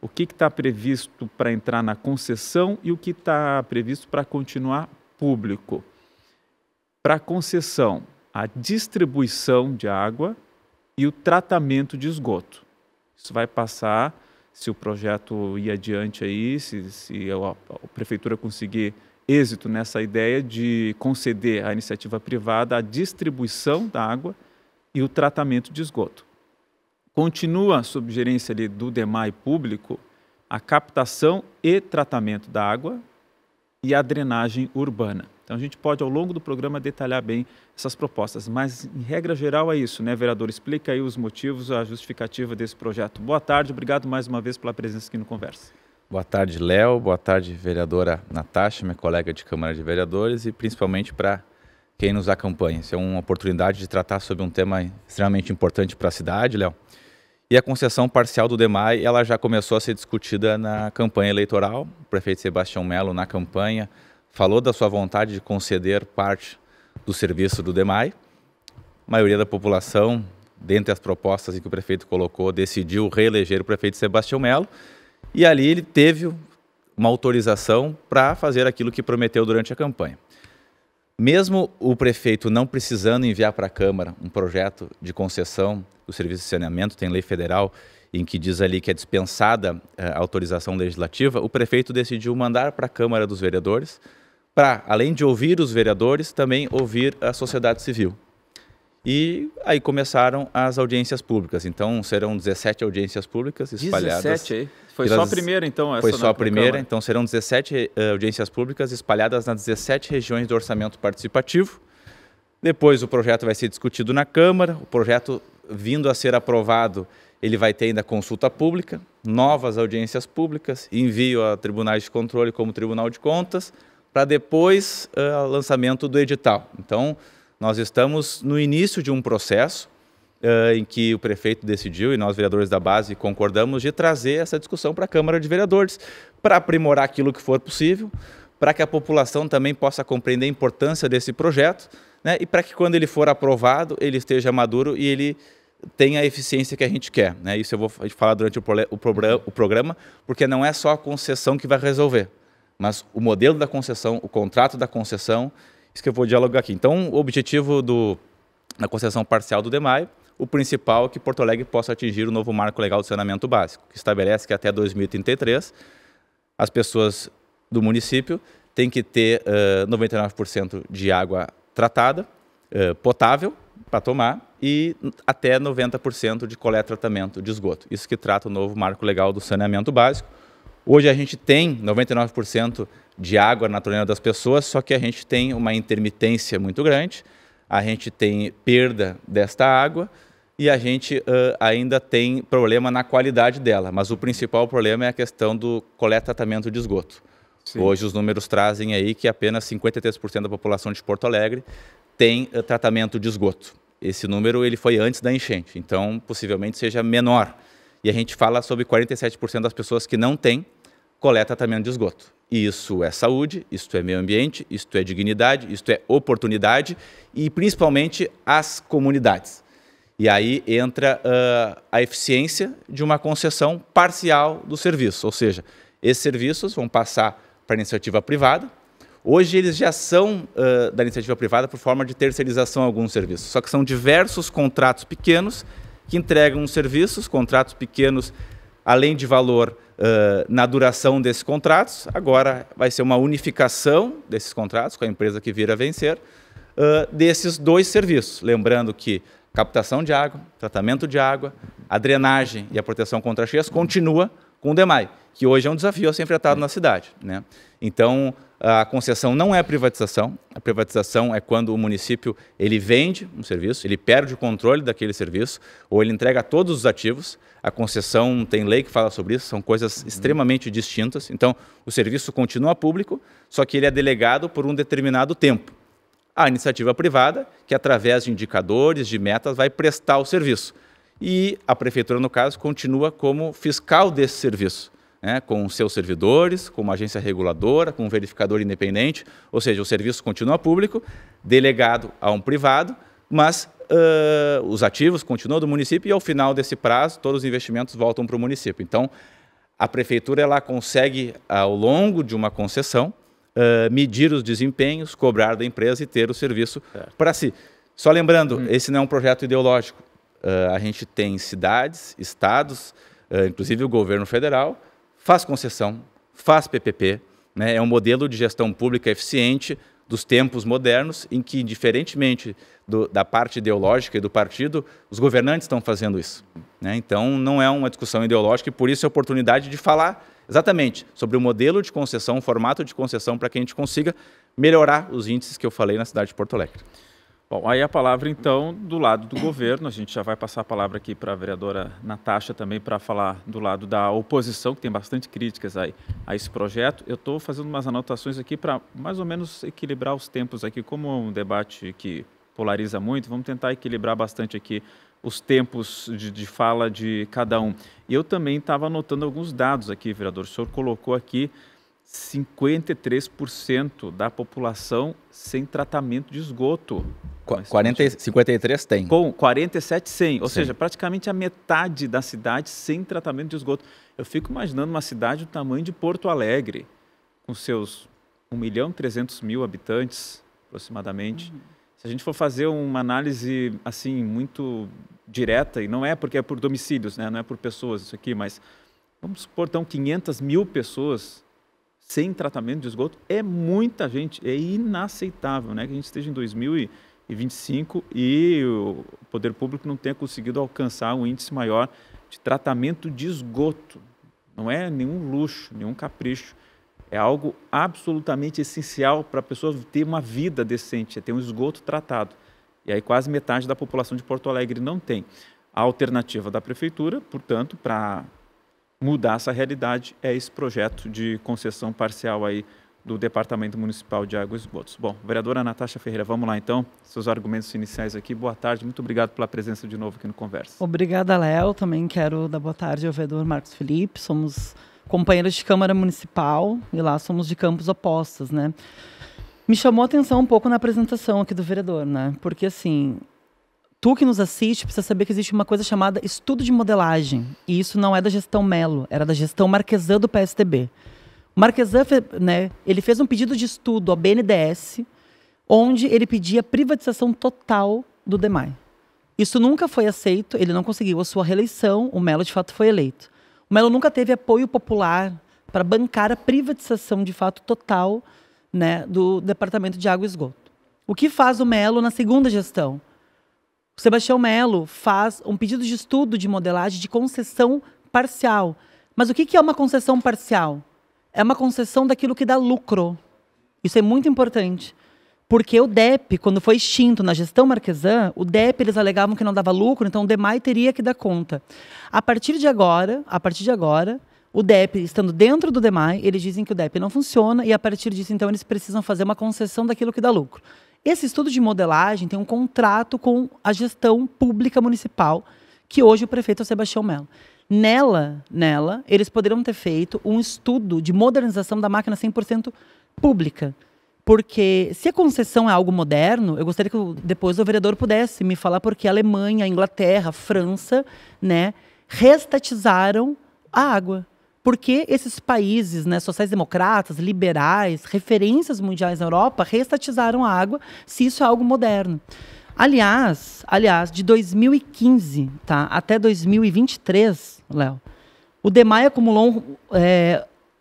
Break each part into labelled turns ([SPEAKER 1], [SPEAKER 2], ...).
[SPEAKER 1] O que está previsto para entrar na concessão e o que está previsto para continuar público. Para a concessão, a distribuição de água e o tratamento de esgoto. Isso vai passar, se o projeto ir adiante aí, se a prefeitura conseguir êxito nessa ideia de conceder à iniciativa privada a distribuição da água e o tratamento de esgoto. Continua sob gerência ali do DEMAI público a captação e tratamento da água e a drenagem urbana. Então a gente pode ao longo do programa detalhar bem essas propostas, mas em regra geral é isso, né, vereador? Explica aí os motivos, a justificativa desse projeto. Boa tarde, obrigado mais uma vez pela presença aqui no Conversa.
[SPEAKER 2] Boa tarde, Léo, boa tarde, vereadora Natasha, minha colega de Câmara de Vereadores, e principalmente para quem nos acompanha. Isso é uma oportunidade de tratar sobre um tema extremamente importante para a cidade, Léo. E a concessão parcial do DEMAI, ela já começou a ser discutida na campanha eleitoral. O prefeito Sebastião Melo, na campanha, falou da sua vontade de conceder parte do serviço do DEMAI. A maioria da população, dentre as propostas que o prefeito colocou, decidiu reeleger o prefeito Sebastião Melo. E ali ele teve uma autorização para fazer aquilo que prometeu durante a campanha. Mesmo o prefeito não precisando enviar para a Câmara um projeto de concessão do serviço de saneamento, tem lei federal em que diz ali que é dispensada a autorização legislativa, o prefeito decidiu mandar para a Câmara dos Vereadores para, além de ouvir os vereadores, também ouvir a sociedade civil. E aí começaram as audiências públicas. Então serão 17 audiências públicas espalhadas.
[SPEAKER 1] 17 aí? Foi só a primeira então?
[SPEAKER 2] Foi só a primeira, então serão 17 audiências públicas espalhadas nas 17 regiões do orçamento participativo. Depois o projeto vai ser discutido na Câmara, o projeto vindo a ser aprovado, ele vai ter ainda consulta pública, novas audiências públicas, envio a tribunais de controle como Tribunal de Contas, para depois lançamento do edital. Então, nós estamos no início de um processo em que o prefeito decidiu, e nós, vereadores da base, concordamos de trazer essa discussão para a Câmara de Vereadores, para aprimorar aquilo que for possível, para que a população também possa compreender a importância desse projeto, né, e para que quando ele for aprovado, ele esteja maduro e ele tenha a eficiência que a gente quer. Né? Isso eu vou falar durante o programa, porque não é só a concessão que vai resolver, mas o modelo da concessão, o contrato da concessão, isso que eu vou dialogar aqui. Então, o objetivo da concessão parcial do DEMAI, o principal é que Porto Alegre possa atingir o novo marco legal do saneamento básico, que estabelece que até 2033 as pessoas do município têm que ter 99% de água tratada, potável, para tomar, e até 90% de coleta e tratamento de esgoto. Isso que trata o novo marco legal do saneamento básico. Hoje a gente tem 99% de água na torneira das pessoas, só que a gente tem uma intermitência muito grande, a gente tem perda desta água e a gente ainda tem problema na qualidade dela, mas o principal problema é a questão do coleta e tratamento de esgoto. Sim. Hoje os números trazem aí que apenas 53% da população de Porto Alegre tem tratamento de esgoto. Esse número ele foi antes da enchente, então possivelmente seja menor. E a gente fala sobre 47% das pessoas que não têm coleta e tratamento de esgoto. E isso é saúde, isso é meio ambiente, isso é dignidade, isso é oportunidade e principalmente as comunidades. E aí entra a eficiência de uma concessão parcial do serviço, ou seja, esses serviços vão passar para a iniciativa privada. Hoje eles já são da iniciativa privada por forma de terceirização alguns serviços, só que são diversos contratos pequenos que entregam serviços, contratos pequenos, além de valor na duração desses contratos, agora vai ser uma unificação desses contratos com a empresa que vir a vencer, desses dois serviços. Lembrando que captação de água, tratamento de água, a drenagem e a proteção contra cheias continua com o DEMAI, que hoje é um desafio a ser enfrentado na cidade, né? Então, a concessão não é privatização. A privatização é quando o município ele vende um serviço, ele perde o controle daquele serviço ou ele entrega todos os ativos. A concessão tem lei que fala sobre isso, são coisas extremamente distintas. Então, o serviço continua público, só que ele é delegado por um determinado tempo. A iniciativa privada, que através de indicadores, de metas, vai prestar o serviço. E a prefeitura, no caso, continua como fiscal desse serviço, né, com seus servidores, com uma agência reguladora, com um verificador independente, ou seja, o serviço continua público, delegado a um privado, mas os ativos continuam do município e ao final desse prazo todos os investimentos voltam para o município. Então, A prefeitura ela consegue, ao longo de uma concessão, medir os desempenhos, cobrar da empresa e ter o serviço para si. Só lembrando, esse não é um projeto ideológico. A gente tem cidades, estados, inclusive o governo federal, faz concessão, faz PPP, né? É um modelo de gestão pública eficiente dos tempos modernos, em que, diferentemente da parte ideológica e do partido, os governantes estão fazendo isso, né? Então, não é uma discussão ideológica e, por isso, é a oportunidade de falar exatamente sobre o modelo de concessão, o formato de concessão, para que a gente consiga melhorar os índices que eu falei na cidade de Porto Alegre.
[SPEAKER 1] Bom, aí a palavra, então, do lado do governo. A gente já vai passar a palavra aqui para a vereadora Natasha também para falar do lado da oposição, que tem bastante críticas a esse projeto. Eu estou fazendo umas anotações aqui para mais ou menos equilibrar os tempos aqui. Como é um debate que polariza muito, vamos tentar equilibrar bastante aqui os tempos de fala de cada um. E eu também estava anotando alguns dados aqui, vereador. O senhor colocou aqui 53% da população sem tratamento de esgoto.
[SPEAKER 2] 53 tem.
[SPEAKER 1] Com 47 sem, ou seja, praticamente a metade da cidade sem tratamento de esgoto. Eu fico imaginando uma cidade do tamanho de Porto Alegre, com seus 1.300.000 habitantes, aproximadamente. Se a gente for fazer uma análise assim muito direta, e não é porque é por domicílios, né? Não é por pessoas isso aqui, mas vamos supor, então, 500.000 pessoas sem tratamento de esgoto, é muita gente, é inaceitável, né? Que a gente esteja em 2025 e o poder público não tenha conseguido alcançar um índice maior de tratamento de esgoto. Não é nenhum luxo, nenhum capricho. É algo absolutamente essencial para a pessoa ter uma vida decente, é ter um esgoto tratado. E aí quase metade da população de Porto Alegre não tem. A alternativa da prefeitura, portanto, para mudar essa realidade, é esse projeto de concessão parcial aí do Departamento Municipal de Água e Esgotos. Bom, vereadora Natasha Ferreira, vamos lá então, seus argumentos iniciais aqui. Boa tarde, muito obrigado pela presença de novo aqui no Conversa.
[SPEAKER 3] Obrigada, Léo. Também quero dar boa tarde ao vereador Marcos Felipe. Somos companheiros de Câmara Municipal e lá somos de campos opostos, né? Me chamou a atenção um pouco na apresentação aqui do vereador, né? Porque assim, tu que nos assiste precisa saber que existe uma coisa chamada estudo de modelagem. E isso não é da gestão Melo, era da gestão Marquesan do PSDB. O Marquesan, né, ele fez um pedido de estudo ao BNDES, onde ele pedia privatização total do DEMAI. Isso nunca foi aceito, ele não conseguiu a sua reeleição, o Melo de fato foi eleito. O Melo nunca teve apoio popular para bancar a privatização de fato total, né, do Departamento de Água e Esgoto. O que faz o Melo na segunda gestão? O Sebastião Melo faz um pedido de estudo de modelagem de concessão parcial. Mas o que é uma concessão parcial? É uma concessão daquilo que dá lucro. Isso é muito importante. Porque o DEP, quando foi extinto na gestão Marquesan, o DEP eles alegavam que não dava lucro, então o DEMAI teria que dar conta. A partir de agora, o DEP, estando dentro do DEMAI, eles dizem que o DEP não funciona e a partir disso, então, eles precisam fazer uma concessão daquilo que dá lucro. Esse estudo de modelagem tem um contrato com a gestão pública municipal, que hoje o prefeito é o Sebastião Melo. Nela, eles poderiam ter feito um estudo de modernização da máquina 100% pública. Porque se a concessão é algo moderno, eu gostaria que depois o vereador pudesse me falar porque a Alemanha, a Inglaterra, a França, né, reestatizaram a água. Porque esses países, né, sociais-democratas, liberais, referências mundiais na Europa, reestatizaram a água, se isso é algo moderno. Aliás, de 2015 até 2023, Léo, o DEMAI acumulou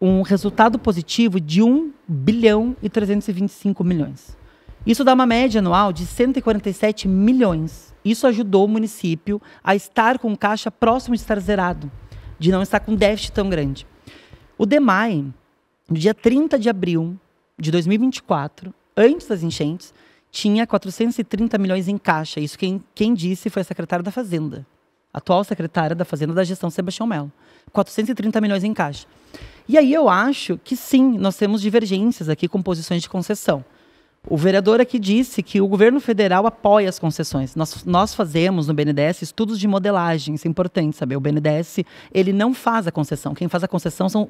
[SPEAKER 3] um resultado positivo de 1.325.000.000. Isso dá uma média anual de 147 milhões. Isso ajudou o município a estar com caixa próximo de estar zerado, de não estar com déficit tão grande. O DEMAI, no dia 30 de abril de 2024, antes das enchentes, tinha 430 milhões em caixa. Isso quem disse foi a secretária da Fazenda, a atual secretária da Fazenda da gestão Sebastião Melo. 430 milhões em caixa. E aí eu acho que sim, nós temos divergências aqui com posições de concessão. O vereador aqui disse que o governo federal apoia as concessões. Nós fazemos no BNDES estudos de modelagem, isso é importante saber. O BNDES, ele não faz a concessão. Quem faz a concessão são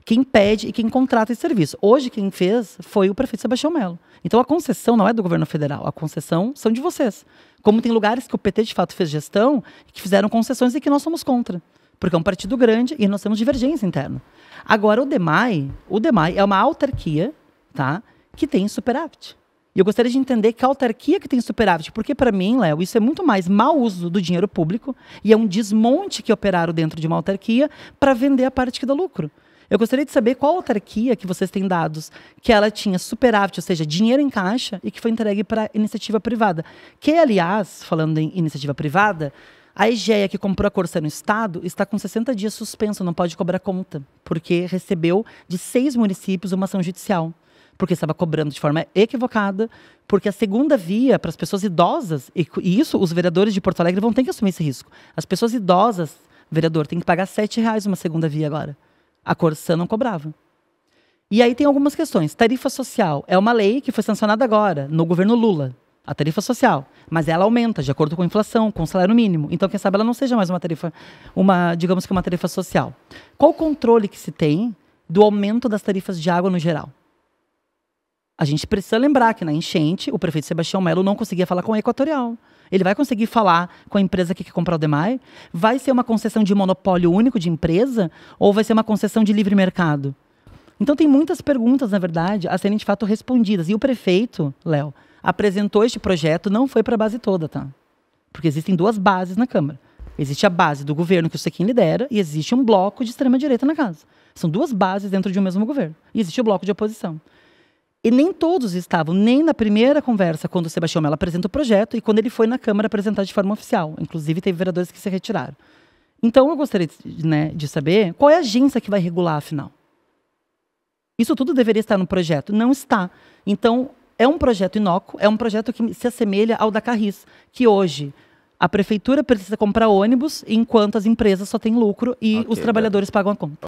[SPEAKER 3] quem pede e quem contrata esse serviço. Hoje quem fez foi o prefeito Sebastião Melo. Então a concessão não é do governo federal, a concessão são de vocês. Como tem lugares que o PT de fato fez gestão, que fizeram concessões e que nós somos contra. porque é um partido grande e nós temos divergência interna. Agora, o DEMAI é uma autarquia, tá, que tem superávit. E eu gostaria de entender que a autarquia que tem superávit, porque para mim, Léo, isso é muito mais mau uso do dinheiro público e é um desmonte que operaram dentro de uma autarquia para vender a parte que dá lucro. Eu gostaria de saber qual autarquia que vocês têm dados que ela tinha superávit, ou seja, dinheiro em caixa, e que foi entregue para iniciativa privada. Que, aliás, falando em iniciativa privada, a EGEA, que comprou a Corsa no Estado, está com 60 dias suspenso, não pode cobrar conta, porque recebeu de 6 municípios uma ação judicial. Porque estava cobrando de forma equivocada, porque a segunda via para as pessoas idosas, e isso os vereadores de Porto Alegre vão ter que assumir esse risco. As pessoas idosas, vereador, tem que pagar R$7 uma segunda via agora. A Corsã não cobrava. E aí tem algumas questões. Tarifa social é uma lei que foi sancionada agora, no governo Lula. A tarifa social. Mas ela aumenta de acordo com a inflação, com o salário mínimo. Então, quem sabe ela não seja mais uma tarifa, digamos que uma tarifa social. Qual o controle que se tem do aumento das tarifas de água no geral? A gente precisa lembrar que na enchente, o prefeito Sebastião Melo não conseguia falar com a Equatorial. Ele vai conseguir falar com a empresa que quer comprar o DEMAI? Vai ser uma concessão de monopólio único de empresa? Ou vai ser uma concessão de livre mercado? Então tem muitas perguntas, na verdade, a serem de fato respondidas. E o prefeito, Léo, apresentou este projeto, não foi para a base toda, tá? Porque existem 2 bases na Câmara. Existe a base do governo, que o Sequim lidera, e existe um bloco de extrema-direita na casa. São 2 bases dentro de um mesmo governo. E existe o bloco de oposição. E nem todos estavam, nem na primeira conversa, quando o Sebastião Melo apresenta o projeto, e quando ele foi na Câmara apresentar de forma oficial. Inclusive, teve vereadores que se retiraram. Então, eu gostaria de saber qual é a agência que vai regular, afinal. Isso tudo deveria estar no projeto. Não está. Então, é um projeto inócuo, é um projeto que se assemelha ao da Carris, que hoje a prefeitura precisa comprar ônibus, enquanto as empresas só têm lucro e os trabalhadores pagam a conta.